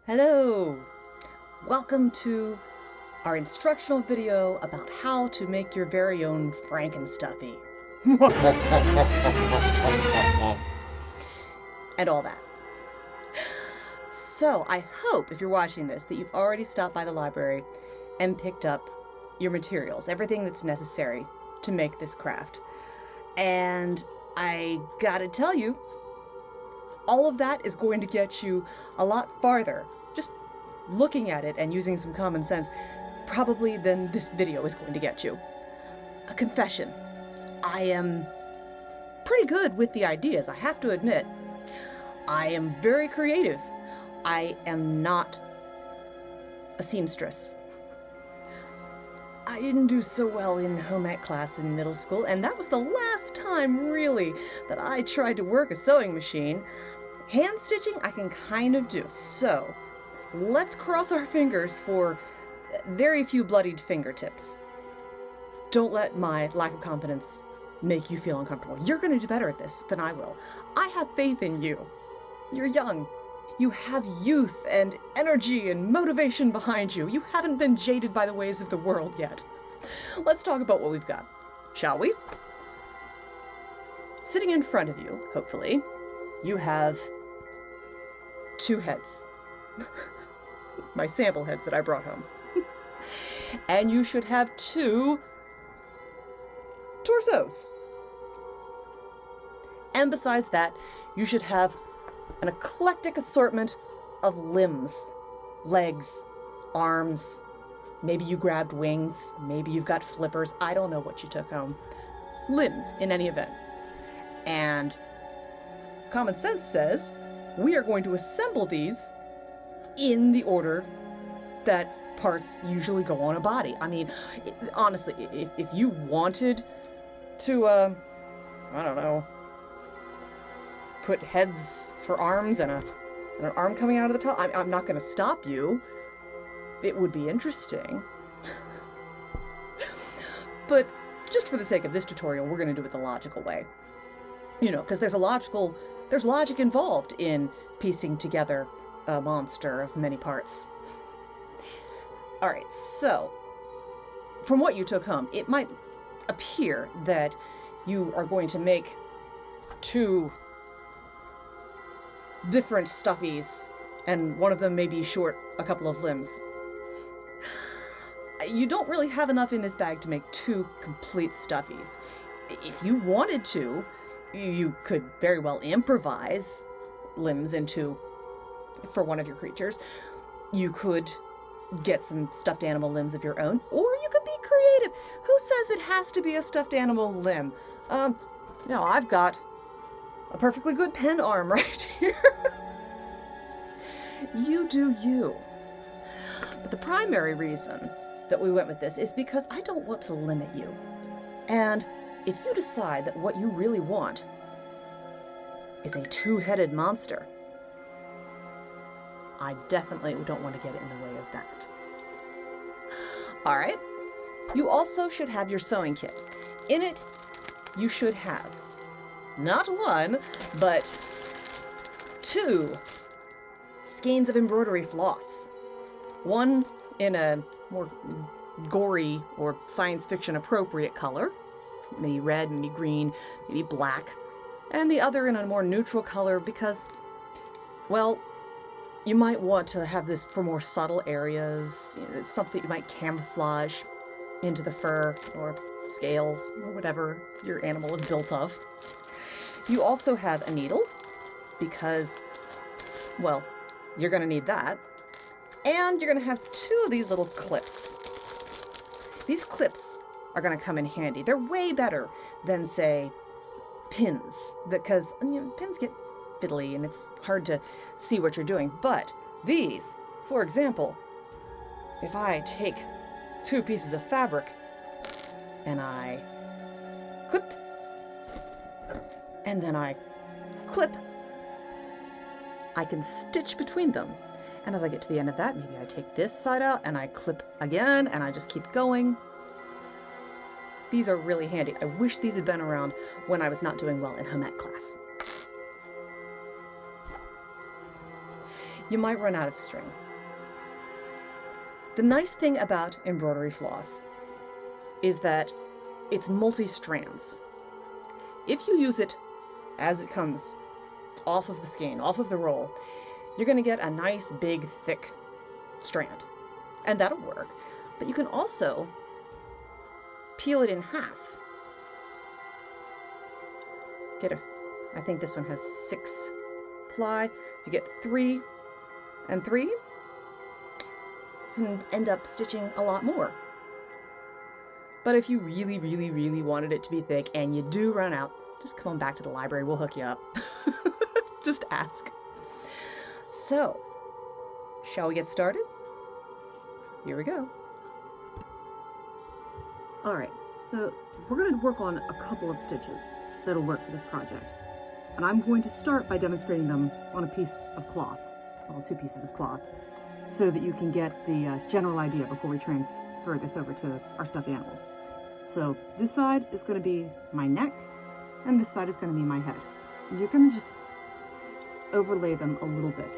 Hello! Welcome to our instructional video about how to make your very own Frankenstuffie. And all that. So, I hope, if you're watching this, that you've already stopped by the library and picked up your materials, everything that's necessary to make this craft. And I gotta tell you, all of that is going to get you a lot farther, just looking at it and using some common sense, probably than this video is going to get you. A confession. I am pretty good with the ideas, I have to admit. I am very creative. I am not a seamstress. I didn't do so well in home ec class in middle school, and that was the last time, really, that I tried to work a sewing machine. Hand stitching I can kind of do, so let's cross our fingers for very few bloodied fingertips. Don't let my lack of confidence make you feel uncomfortable. You're going to do better at this than I will. I have faith in you. You're young. You have youth and energy and motivation behind you. You haven't been jaded by the ways of the world yet. Let's talk about what we've got, shall we? Sitting in front of you, hopefully, you have two heads. My sample heads that I brought home. And you should have two torsos. And besides that, you should have an eclectic assortment of limbs, legs, arms. Maybe you grabbed wings, maybe you've got flippers. I don't know what you took home. Limbs, in any event. And common sense says we are going to assemble these in the order that parts usually go on a body. I mean, honestly, if you wanted to, I don't know, put heads for arms and an arm coming out of the top, I'm not going to stop you. It would be interesting. But just for the sake of this tutorial, we're going to do it the logical way. You know, because there's logic involved in piecing together a monster of many parts. Alright, so, from what you took home, it might appear that you are going to make two different stuffies, and one of them may be short a couple of limbs. You don't really have enough in this bag to make two complete stuffies. If you wanted to, you could very well improvise limbs for one of your creatures. You could get some stuffed animal limbs of your own, or you could be creative. Who says it has to be a stuffed animal limb? I've got a perfectly good pen arm right here. You do you. But the primary reason that we went with this is because I don't want to limit you. And if you decide that what you really want is a two-headed monster, I definitely don't want to get in the way of that. Alright, you also should have your sewing kit. In it, you should have not one, but two skeins of embroidery floss. One in a more gory or science fiction appropriate color, maybe red, maybe green, maybe black, and the other in a more neutral color because, well, you might want to have this for more subtle areas. It's something you might camouflage into the fur or scales or whatever your animal is built of. You also have a needle because, well, you're going to need that. And you're going to have two of these little clips. These clips are going to come in handy. They're way better than, say, pins, because pins get fiddly and it's hard to see what you're doing. But these, for example, if I take two pieces of fabric and I clip, and then I clip, I can stitch between them. And as I get to the end of that, maybe I take this side out and I clip again, and I just keep going. These are really handy. I wish these had been around when I was not doing well in home ec class. you might run out of string. The nice thing about embroidery floss is that it's multi-strands. If you use it as it comes off of the skein, off of the roll, you're going to get a nice, big, thick strand. And that'll work. But you can also peel it in half. I think this one has 6 ply. If you get 3 and 3, you can end up stitching a lot more. But if you really, really, really wanted it to be thick and you do run out, just come on back to the library. We'll hook you up. Just ask. So, shall we get started? Here we go. Alright, so we're going to work on a couple of stitches that'll work for this project. And I'm going to start by demonstrating them on a piece of cloth, well, 2 pieces of cloth, so that you can get the general idea before we transfer this over to our stuffed animals. So this side is going to be my neck, and this side is going to be my head. And you're going to just overlay them a little bit.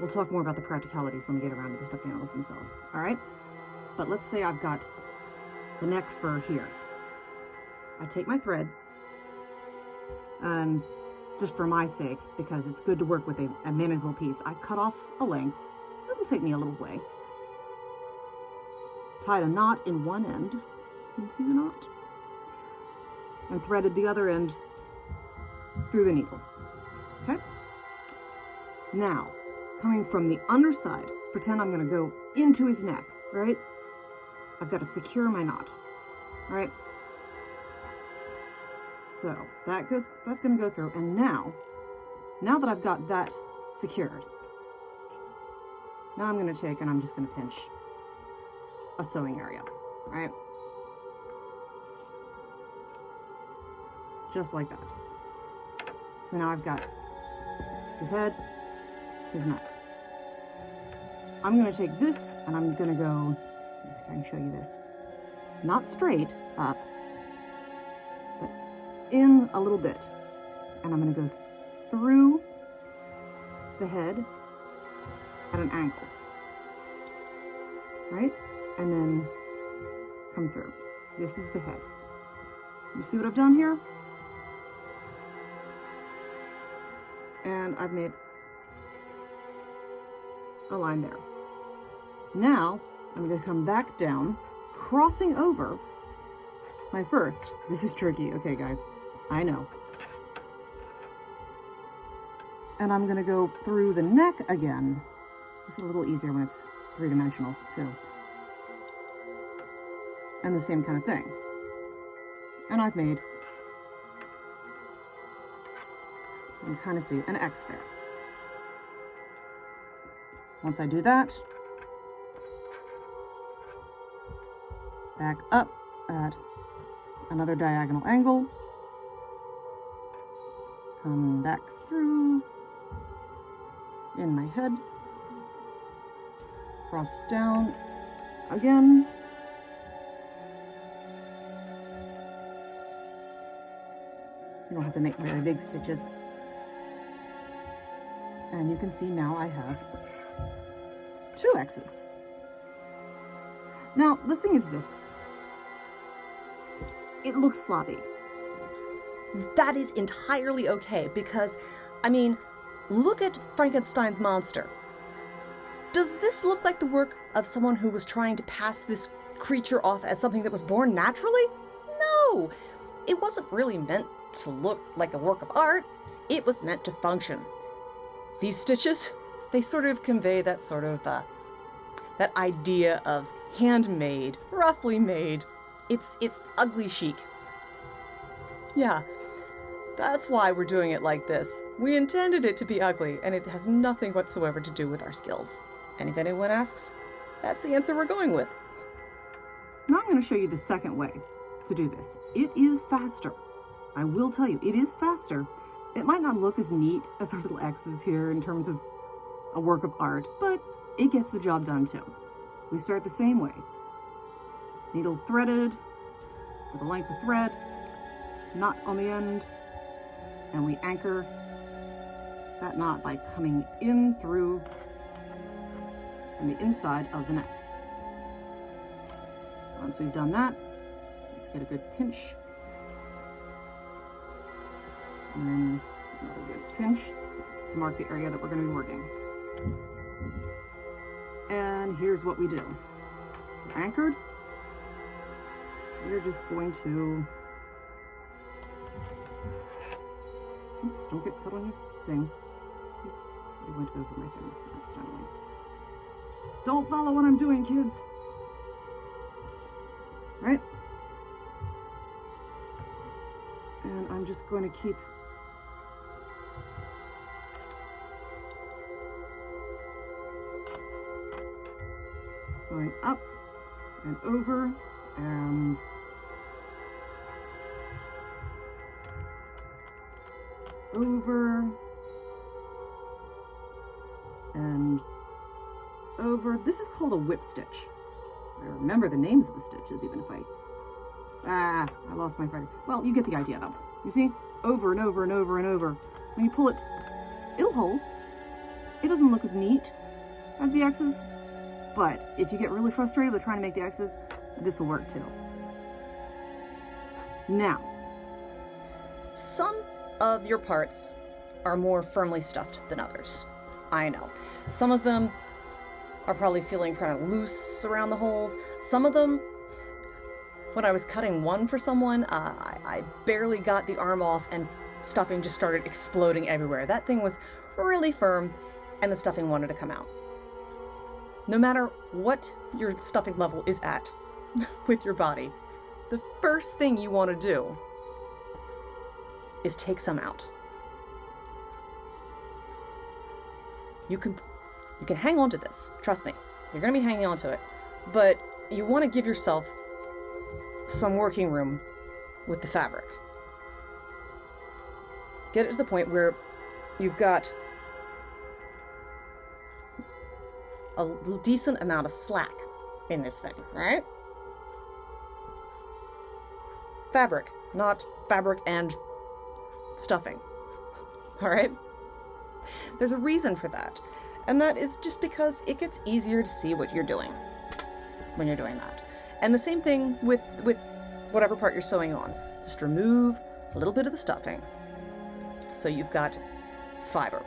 We'll talk more about the practicalities when we get around to the stuffed animals themselves, alright? But let's say I've got the neck fur here. I take my thread, and just for my sake, because it's good to work with a manageable piece, I cut off a length. It'll take me a little way. Tied a knot in one end. Can you see the knot? And threaded the other end through the needle. Okay? Now, coming from the underside, pretend I'm going to go into his neck, right? I've got to secure my knot, right? So that's going to go through. And now that I've got that secured, now I'm going to take and I'm just going to pinch a sewing area, right? Just like that. So now I've got his head, his neck. I'm going to take this and I'm going to go, let's see if I can show you this. Not straight up, but in a little bit. And I'm going to go through the head at an angle, right? And then come through. This is the head. You see what I've done here? And I've made a line there. Now, I'm going to come back down, crossing over my first. This is tricky. Okay, guys. I know. And I'm going to go through the neck again. It's a little easier when it's 3-dimensional, too. And the same kind of thing. And I've made, you can kind of see an X there. Once I do that, back up at another diagonal angle, come back through in my head, cross down again, you don't have to make very big stitches, and you can see now I have 2 X's. Now, the thing is this. It looks sloppy. That is entirely okay because, I mean, look at Frankenstein's monster. Does this look like the work of someone who was trying to pass this creature off as something that was born naturally? No! It wasn't really meant to look like a work of art. It was meant to function. These stitches, they sort of convey that sort of, that idea of handmade, roughly made. It's ugly chic. Yeah, that's why we're doing it like this. We intended it to be ugly, and it has nothing whatsoever to do with our skills. And if anyone asks, that's the answer we're going with. Now I'm going to show you the second way to do this. It is faster. I will tell you, it is faster. It might not look as neat as our little X's here in terms of a work of art, but it gets the job done too. We start the same way. Needle threaded with a length of thread, knot on the end, and we anchor that knot by coming in through from the inside of the neck. Once we've done that, let's get a good pinch. And then another good pinch to mark the area that we're going to be working. And here's what we do. We're anchored. We're just going to... Oops, don't get caught on your thing. Oops, I went over my thing accidentally. Don't follow what I'm doing, kids. Right? And I'm just going to keep going up and over and over and over. This is called a whip stitch. I remember the names of the stitches, even if I lost my thread. Well, you get the idea though. You see? Over and over and over and over. When you pull it, it'll hold. It doesn't look as neat as the X's, but if you get really frustrated with trying to make the X's, this will work too. Now, some of your parts are more firmly stuffed than others. I know. Some of them are probably feeling kind of loose around the holes. Some of them, when I was cutting one for someone, I barely got the arm off and stuffing just started exploding everywhere. That thing was really firm and the stuffing wanted to come out. No matter what your stuffing level is at with your body, the first thing you want to do is take some out. You can hang on to this. Trust me. You're going to be hanging on to it. But you want to give yourself some working room with the fabric. Get it to the point where you've got a decent amount of slack in this thing, right? Fabric, not fabric and stuffing. All right? There's a reason for that. And that is just because it gets easier to see what you're doing when you're doing that. And the same thing with whatever part you're sewing on. Just remove a little bit of the stuffing so you've got fiber.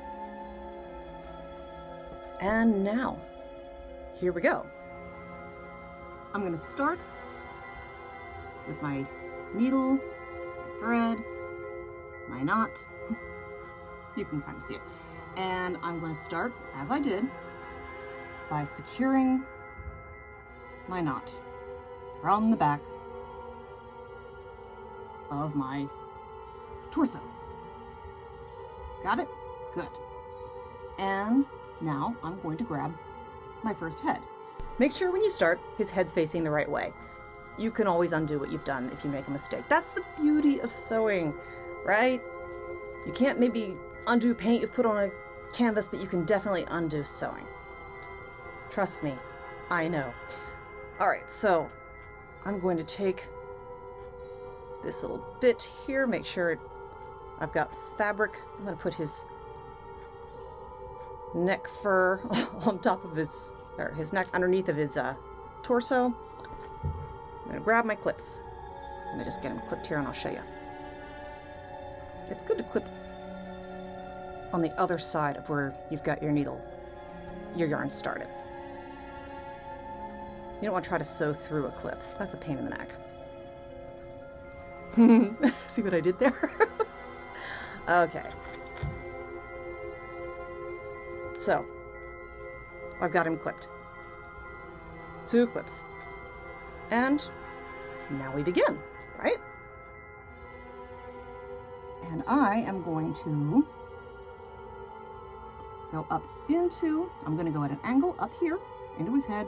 And now, here we go. I'm going to start with my needle, thread, my knot. You can kind of see it. And I'm going to start, as I did, by securing my knot from the back of my torso. Got it? Good. And now I'm going to grab my first head. Make sure when you start, his head's facing the right way. You can always undo what you've done if you make a mistake. That's the beauty of sewing, right? You can't maybe undo paint you've put on a canvas, but you can definitely undo sewing. Trust me, I know. All right, so I'm going to take this little bit here, make sure I've got fabric. I'm going to put his neck fur on top of his neck underneath of his torso. I'm going to grab my clips. Let me just get them clipped here and I'll show you. It's good to clip on the other side of where you've got your needle, your yarn started. You don't want to try to sew through a clip. That's a pain in the neck. See what I did there? Okay. So, I've got him clipped. 2 clips. And now we begin, right? And I am going to go up into, I'm going to go at an angle up here into his head.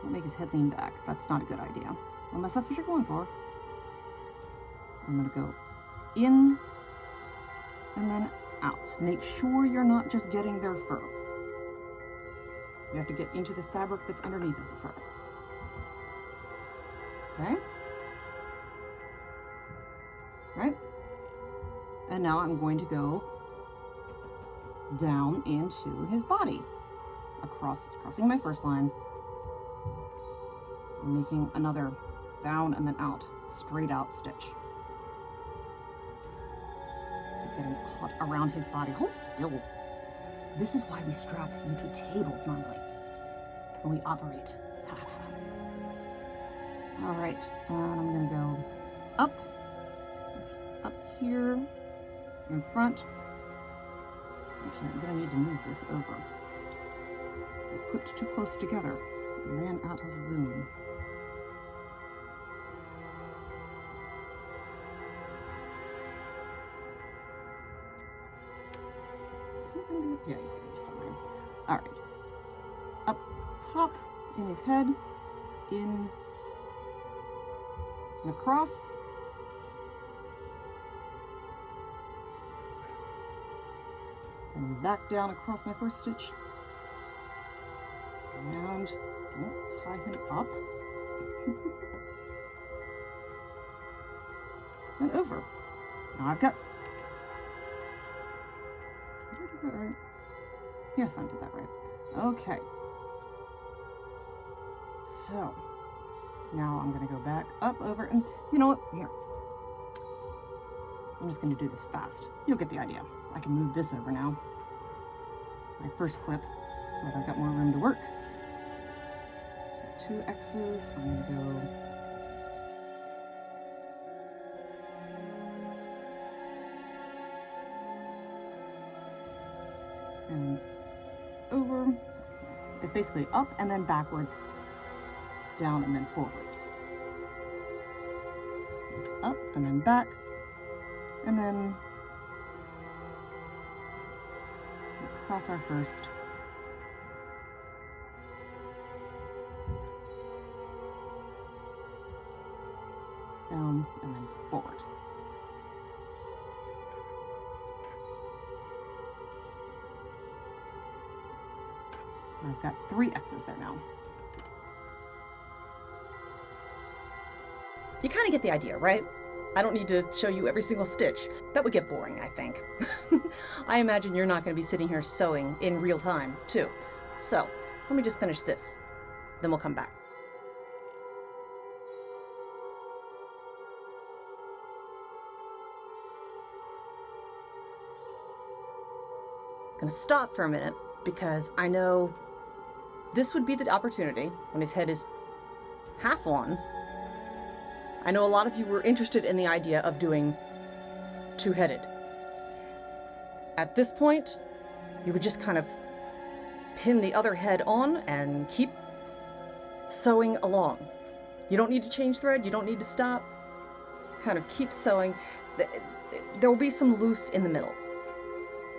Don't make his head lean back. That's not a good idea. Unless that's what you're going for. I'm going to go in and then out. Make sure you're not just getting their fur. You have to get into the fabric that's underneath of the fur. Okay? Right? And now I'm going to go down into his body, crossing my first line, and making another down and then out, straight out stitch. Keep getting caught around his body. Hold still. This is why we strap you to tables normally when we operate. All right, and I'm gonna go up here in front. Actually, I'm gonna need to move this over. I clipped too close together and ran out of room. Is he gonna be? Yeah, he's gonna be fine. All right. Up top in his head, in and across. And back down across my first stitch. And don't tie him up. And over. Now I've got. Did I do that right? Yes, I did that right. Okay. So now I'm going to go back up, over, and you know what? Here. I'm just going to do this fast. You'll get the idea. I can move this over now. My first clip, so that I've got more room to work. 2 X's. I'm going to go and over. It's basically up and then backwards, down and then forwards. Up and then back, and then cross our first. Down and then forward. I've got 3 X's there now. You kind of get the idea, right? I don't need to show you every single stitch. That would get boring, I think. I imagine you're not going to be sitting here sewing in real time, too. So, let me just finish this. Then we'll come back. I'm going to stop for a minute because I know this would be the opportunity when his head is half on. I know a lot of you were interested in the idea of doing two-headed. At this point, you would just kind of pin the other head on and keep sewing along. You don't need to change thread, you don't need to stop. Kind of keep sewing. There will be some loose in the middle.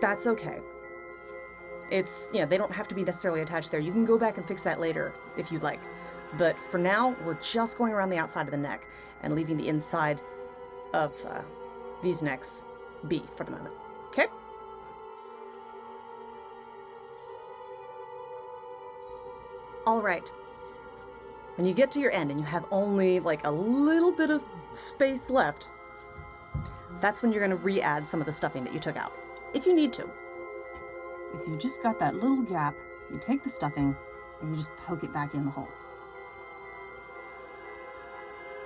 That's okay. It's, you know, they don't have to be necessarily attached there. You can go back and fix that later if you'd like. But for now, we're just going around the outside of the neck and leaving the inside of these necks be for the moment. Okay? All right. When you get to your end and you have only like a little bit of space left, that's when you're going to re-add some of the stuffing that you took out, if you need to. If you just got that little gap, you take the stuffing and you just poke it back in the hole.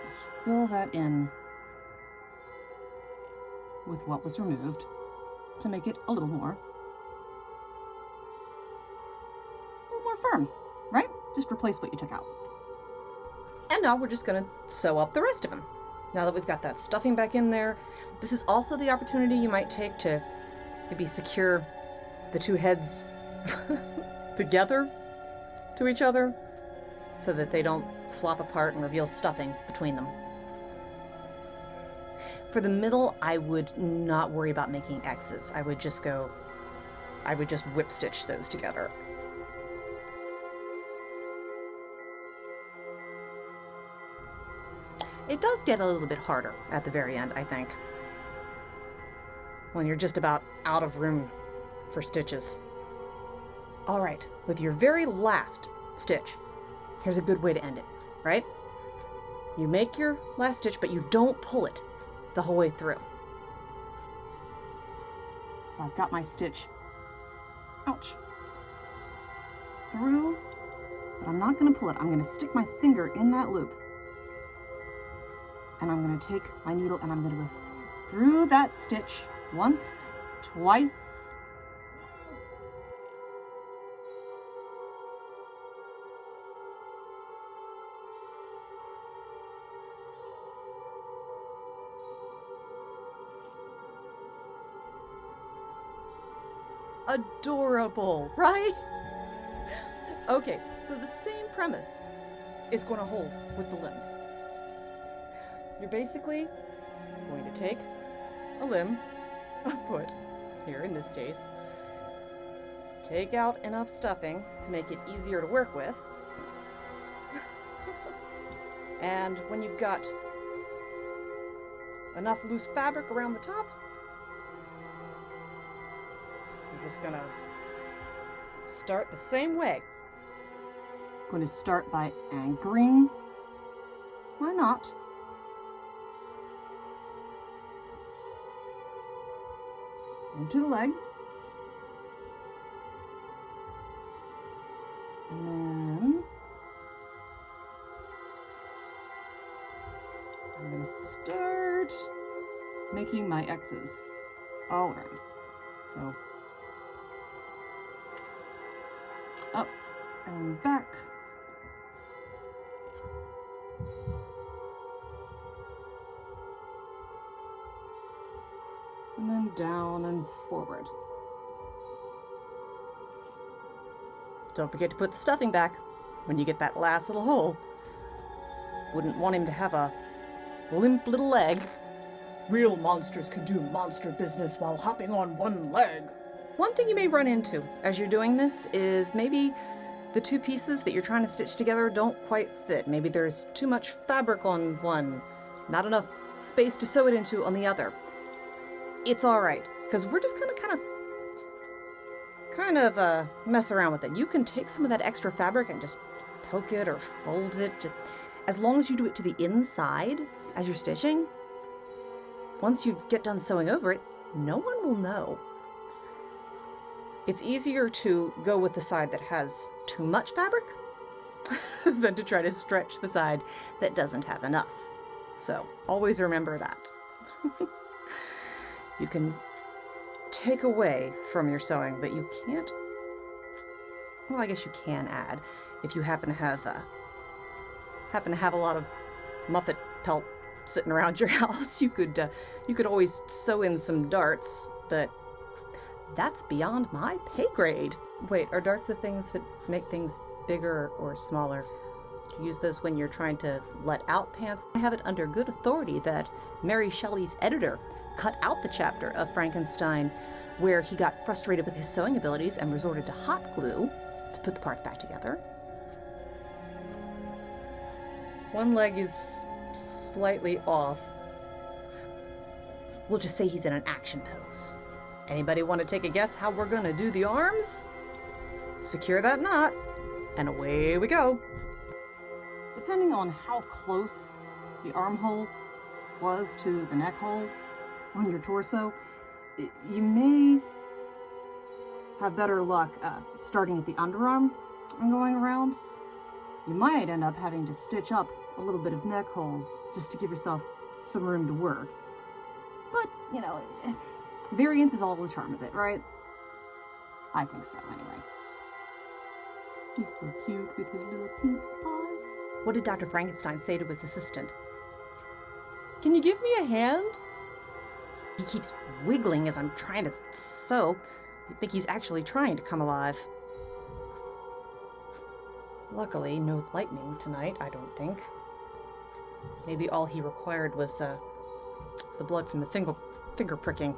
Just fill that in with what was removed to make it a little more firm, right? Just replace what you took out. And now we're just going to sew up the rest of them. Now that we've got that stuffing back in there, this is also the opportunity you might take to maybe secure the two heads together to each other so that they don't flop apart and reveal stuffing between them. For the middle, I would not worry about making X's. I would just whip stitch those together. It does get a little bit harder at the very end, I think, when you're just about out of room for stitches. All right, with your very last stitch, here's a good way to end it, right? You make your last stitch, but you don't pull it the whole way through. So I've got my stitch, ouch, through, but I'm not going to pull it. I'm going to stick my finger in that loop. And I'm going to take my needle and I'm going to go through that stitch once, twice. Adorable, right? Okay, so the same premise is going to hold with the limbs. You're basically going to take a limb, a foot, here in this case, take out enough stuffing to make it easier to work with, and when you've got enough loose fabric around the top, you're just gonna start the same way. I'm going to start by anchoring my knot. Into the leg. And then I'm going to start making my X's all around. So up and back. And then down and forward. Don't forget to put the stuffing back when you get that last little hole. Wouldn't want him to have a limp little leg. Real monsters can do monster business while hopping on one leg. One thing you may run into as you're doing this is maybe the two pieces that you're trying to stitch together don't quite fit. Maybe there's too much fabric on one, not enough space to sew it into on the other. It's all right, because we're just kind of mess around with it. You can take some of that extra fabric and just poke it or fold it. As long as you do it to the inside as you're stitching, once you get done sewing over it, no one will know. It's easier to go with the side that has too much fabric than to try to stretch the side that doesn't have enough. So always remember that. You can take away from your sewing, but you can't, well, I guess you can add if you happen to have a lot of Muppet pelt sitting around your house. You could always sew in some darts, but that's beyond my pay grade. Wait, are darts the things that make things bigger or smaller? You use those when you're trying to let out pants. I have it under good authority that Mary Shelley's editor cut out the chapter of Frankenstein where he got frustrated with his sewing abilities and resorted to hot glue to put the parts back together. One leg is slightly off. We'll just say he's in an action pose. Anybody want to take a guess how we're going to do the arms? Secure that knot, and away we go. Depending on how close the armhole was to the neck hole on your torso, you may have better luck starting at the underarm and going around. You might end up having to stitch up a little bit of neck hole just to give yourself some room to work. But, you know, variance is all the charm of it, right? I think so, anyway. He's so cute with his little pink paws. What did Dr. Frankenstein say to his assistant? Can you give me a hand? He keeps wiggling as I'm trying to sew. You'd think he's actually trying to come alive. Luckily, no lightning tonight, I don't think. Maybe all he required was the blood from the finger pricking.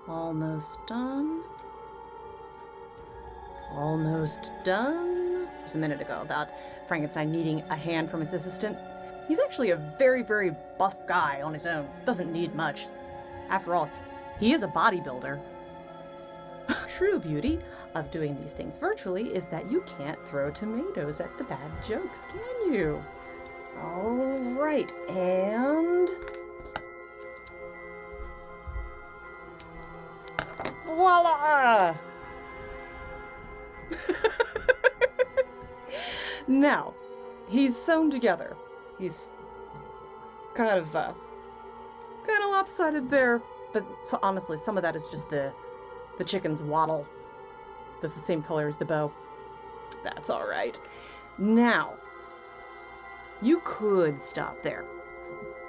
Almost done. Almost done. Just a minute ago about Frankenstein needing a hand from his assistant. He's actually a very, very buff guy on his own. Doesn't need much. After all, he is a bodybuilder. True beauty of doing these things virtually is that you can't throw tomatoes at the bad jokes, can you? All right, and... Voila! Now, he's sewn together. He's kind of lopsided there, but so honestly, some of that is just the chicken's wattle. That's the same color as the bow. That's all right. Now, you could stop there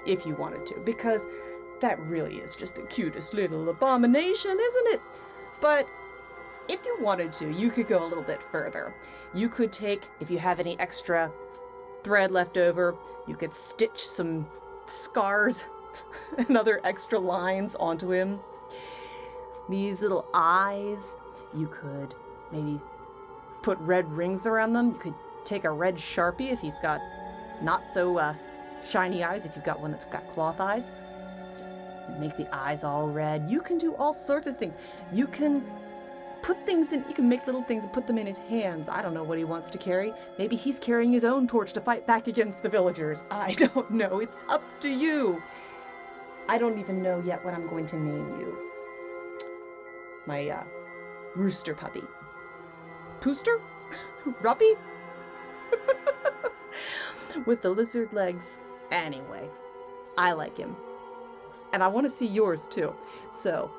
if you wanted to, because that really is just the cutest little abomination, isn't it? But if you wanted to, you could go a little bit further. You could take, if you have any extra thread left over, you could stitch some scars and other extra lines onto him. These little eyes, you could maybe put red rings around them. You could take a red Sharpie if he's got not so shiny eyes, if you've got one that's got cloth eyes. Just make the eyes all red. You can do all sorts of things. You can put things in, you can make little things and put them in his hands. I don't know what he wants to carry. Maybe he's carrying his own torch to fight back against the villagers. I don't know. It's up to you. I don't even know yet what I'm going to name you. My rooster puppy. Pooster? Ruppy? With the lizard legs. Anyway, I like him. And I want to see yours too. So,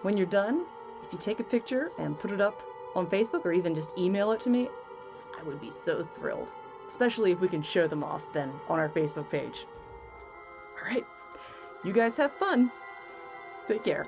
when you're done, if you take a picture and put it up on Facebook or even just email it to me, I would be so thrilled. Especially if we can show them off then on our Facebook page. All right. You guys have fun. Take care.